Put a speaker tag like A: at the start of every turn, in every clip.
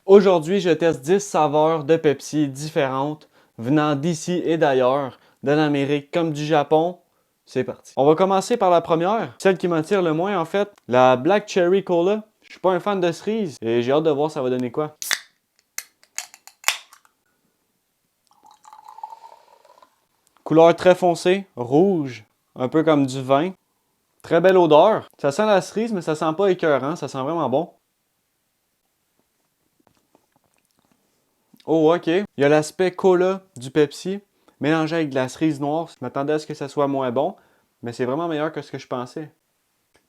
A: Aujourd'hui, je teste 10 saveurs de Pepsi différentes venant d'ici et d'ailleurs, de l'Amérique comme du Japon. C'est parti. On va commencer par la première, celle qui m'attire le moins en fait, la Black Cherry Cola. Je suis pas un fan de cerise et j'ai hâte de voir ça va donner quoi. Couleur très foncée, rouge, un peu comme du vin. Très belle odeur. Ça sent la cerise mais ça sent pas écœurant, ça sent vraiment bon. Oh, ok. Il y a l'aspect cola du Pepsi, mélangé avec de la cerise noire. Je m'attendais à ce que ça soit moins bon, mais c'est vraiment meilleur que ce que je pensais.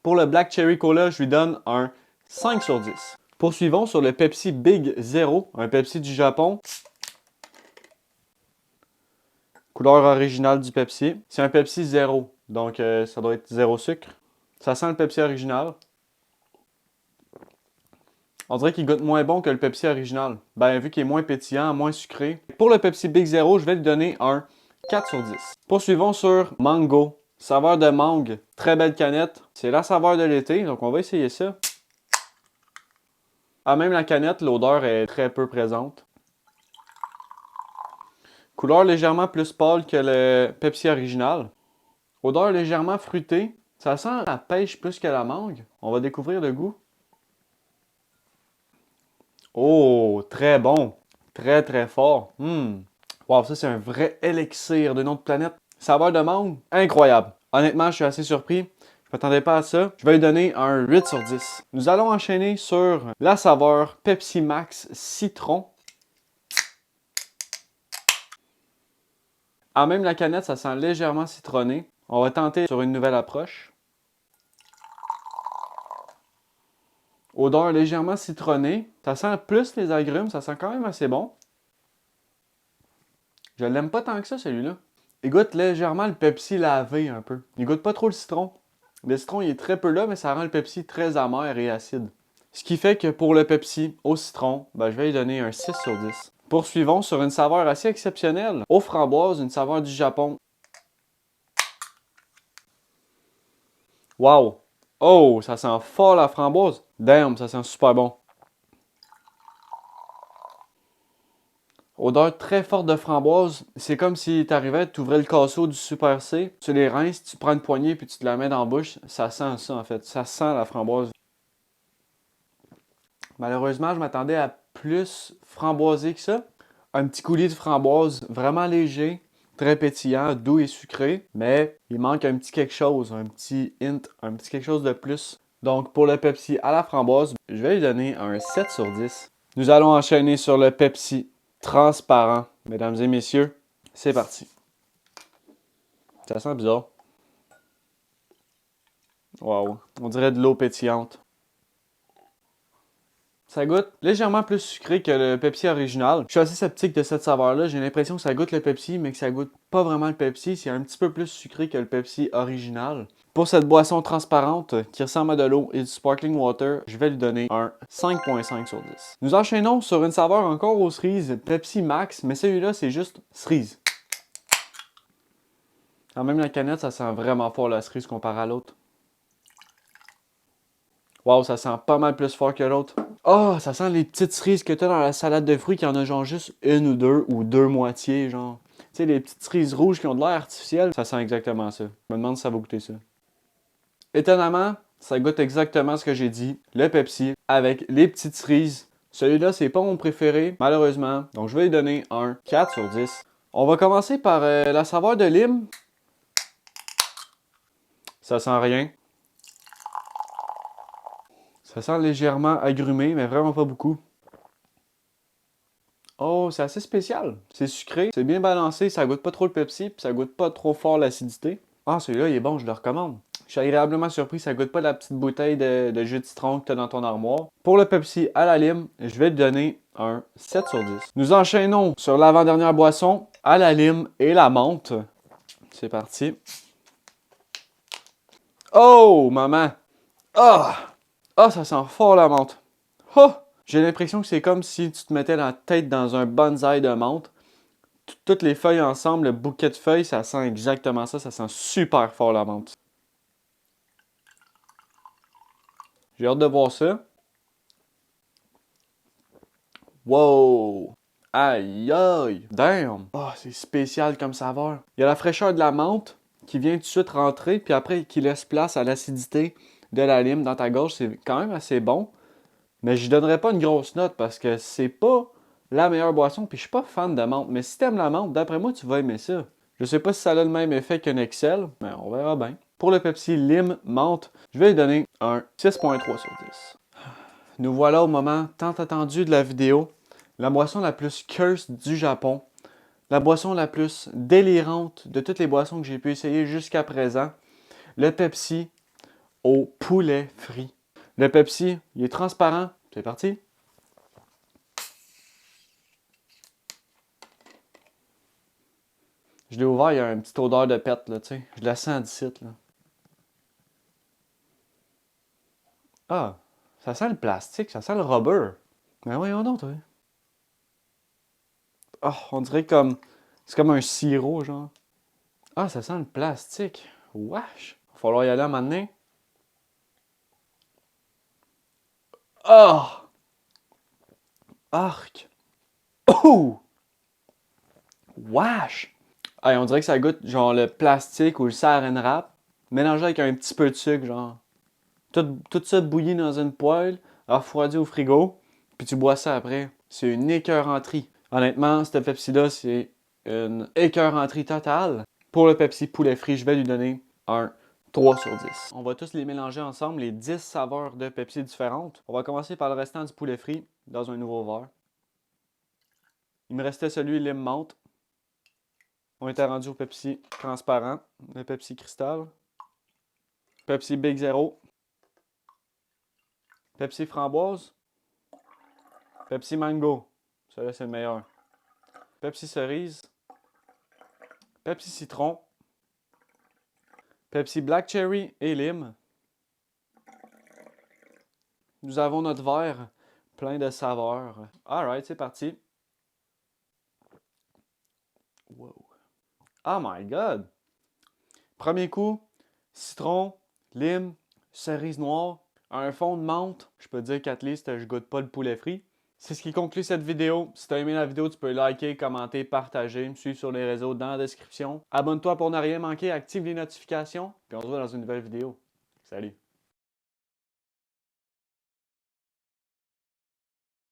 A: Pour le Black Cherry Cola, je lui donne un 5 sur 10. Poursuivons sur le Pepsi Big Zero, un Pepsi du Japon. Couleur originale du Pepsi. C'est un Pepsi zéro, donc ça doit être zéro sucre. Ça sent le Pepsi original. On dirait qu'il goûte moins bon que le Pepsi original. Ben, vu qu'il est moins pétillant, moins sucré. Pour le Pepsi Big Zero, je vais lui donner un 4 sur 10. Poursuivons sur Mango. Saveur de mangue. Très belle canette. C'est la saveur de l'été, donc on va essayer ça. Ah, même la canette, l'odeur est très peu présente. Couleur légèrement plus pâle que le Pepsi original. Odeur légèrement fruitée. Ça sent la pêche plus que la mangue. On va découvrir le goût. Oh, très bon. Très, très fort. Wow, ça, c'est un vrai élixir d'une autre planète. Saveur de mangue, incroyable. Honnêtement, je suis assez surpris. Je m'attendais pas à ça. Je vais lui donner un 8 sur 10. Nous allons enchaîner sur la saveur Pepsi Max Citron. Ah, même la canette, ça sent légèrement citronné. On va tenter sur une nouvelle approche. Odeur légèrement citronnée. Ça sent plus les agrumes, ça sent quand même assez bon. Je l'aime pas tant que ça, celui-là. Il goûte légèrement le Pepsi lavé un peu. Il goûte pas trop le citron. Le citron, il est très peu là, mais ça rend le Pepsi très amer et acide. Ce qui fait que pour le Pepsi au citron, ben, je vais lui donner un 6 sur 10. Poursuivons sur une saveur assez exceptionnelle. Aux framboises, une saveur du Japon. Wow! Oh, ça sent fort la framboise. Damn, ça sent super bon. Odeur très forte de framboise. C'est comme si t'arrivais, tu ouvrais le casseau du Super C, tu les rinces, tu prends une poignée puis tu te la mets dans la bouche. Ça sent ça en fait. Ça sent la framboise. Malheureusement, je m'attendais à plus framboisé que ça. Un petit coulis de framboise vraiment léger, très pétillant, doux et sucré. Mais il manque un petit quelque chose, un petit hint, un petit quelque chose de plus. Donc pour le Pepsi à la framboise, je vais lui donner un 7 sur 10. Nous allons enchaîner sur le Pepsi transparent. Mesdames et messieurs, c'est parti. Ça sent bizarre. Wow, on dirait de l'eau pétillante. Ça goûte légèrement plus sucré que le Pepsi original. Je suis assez sceptique de cette saveur-là. J'ai l'impression que ça goûte le Pepsi, mais que ça goûte pas vraiment le Pepsi. C'est un petit peu plus sucré que le Pepsi original. Pour cette boisson transparente qui ressemble à de l'eau et du sparkling water, je vais lui donner un 5.5 sur 10. Nous enchaînons sur une saveur encore aux cerises, Pepsi Max, mais celui-là, c'est juste cerise. Quand même, la canette, ça sent vraiment fort la cerise comparé à l'autre. Wow, ça sent pas mal plus fort que l'autre. Oh, ça sent les petites cerises que t'as dans la salade de fruits qui en a genre juste une ou deux moitiés, genre. Tu sais, les petites cerises rouges qui ont de l'air artificiel, ça sent exactement ça. Je me demande si ça va goûter ça. Étonnamment, ça goûte exactement ce que j'ai dit, le Pepsi avec les petites cerises. Celui-là, c'est pas mon préféré, malheureusement. Donc, je vais lui donner un 4 sur 10. On va commencer par la saveur de lime. Ça sent rien. Ça sent légèrement agrumé, mais vraiment pas beaucoup. Oh, c'est assez spécial. C'est sucré, c'est bien balancé, ça goûte pas trop le Pepsi, puis ça goûte pas trop fort l'acidité. Ah, celui-là, il est bon, je le recommande. Je suis agréablement surpris, ça goûte pas la petite bouteille de jus de citron que tu as dans ton armoire. Pour le Pepsi à la lime, je vais te donner un 7 sur 10. Nous enchaînons sur l'avant-dernière boisson, à la lime et la menthe. C'est parti. Oh, maman! Ah! Ah, ça sent fort la menthe. Oh! J'ai l'impression que c'est comme si tu te mettais la tête dans un bonsaï de menthe. Toutes les feuilles ensemble, le bouquet de feuilles, ça sent exactement ça. Ça sent super fort la menthe. J'ai hâte de voir ça. Wow! Aïe aïe! Damn! Oh, c'est spécial comme saveur. Il y a la fraîcheur de la menthe qui vient tout de suite rentrer, puis après qui laisse place à l'acidité de la lime dans ta gorge. C'est quand même assez bon. Mais je donnerais pas une grosse note parce que c'est pas la meilleure boisson, puis je suis pas fan de menthe. Mais si t'aimes la menthe, d'après moi, tu vas aimer ça. Je sais pas si ça a le même effet qu'un Excel, mais on verra bien. Pour le Pepsi lime menthe, je vais lui donner un 6.3 sur 10. Nous voilà au moment tant attendu de la vidéo. La boisson la plus curse du Japon. La boisson la plus délirante de toutes les boissons que j'ai pu essayer jusqu'à présent. Le Pepsi au poulet frit. Le Pepsi, il est transparent. C'est parti. Je l'ai ouvert, il y a une petite odeur de pète, là, tu sais. Je la sens d'ici, là. Ah, ça sent le plastique, ça sent le rubber. Mais voyons donc, toi. Ah, on dirait comme... C'est comme un sirop, genre. Ah, ça sent le plastique. Wesh. Va falloir y aller à un moment donné. Ah! Arc! Oh! Wesh! Hey, on dirait que ça goûte genre le plastique ou le saran wrap mélangé avec un petit peu de sucre, genre. Tout ça bouilli dans une poêle, refroidi au frigo, puis tu bois ça après. C'est une écœuranterie. Honnêtement, cette Pepsi-là, c'est une écœuranterie totale. Pour le Pepsi poulet frit, je vais lui donner un 3 sur 10. On va tous les mélanger ensemble, les 10 saveurs de Pepsi différentes. On va commencer par le restant du poulet frit dans un nouveau verre. Il me restait celui lime menthe. On était rendu au Pepsi transparent, le Pepsi cristal, Pepsi Big Zero, Pepsi framboise, Pepsi mango, celui-là c'est le meilleur, Pepsi cerise, Pepsi citron, Pepsi black cherry et lime. Nous avons notre verre plein de saveurs. Alright, c'est parti. Wow. Oh my god! Premier coup, citron, lime, cerise noire, un fond de menthe. Je peux te dire qu'à least je goûte pas le poulet frit. C'est ce qui conclut cette vidéo. Si tu as aimé la vidéo, tu peux liker, commenter, partager, me suivre sur les réseaux dans la description. Abonne-toi pour ne rien manquer, active les notifications, puis on se voit dans une nouvelle vidéo. Salut!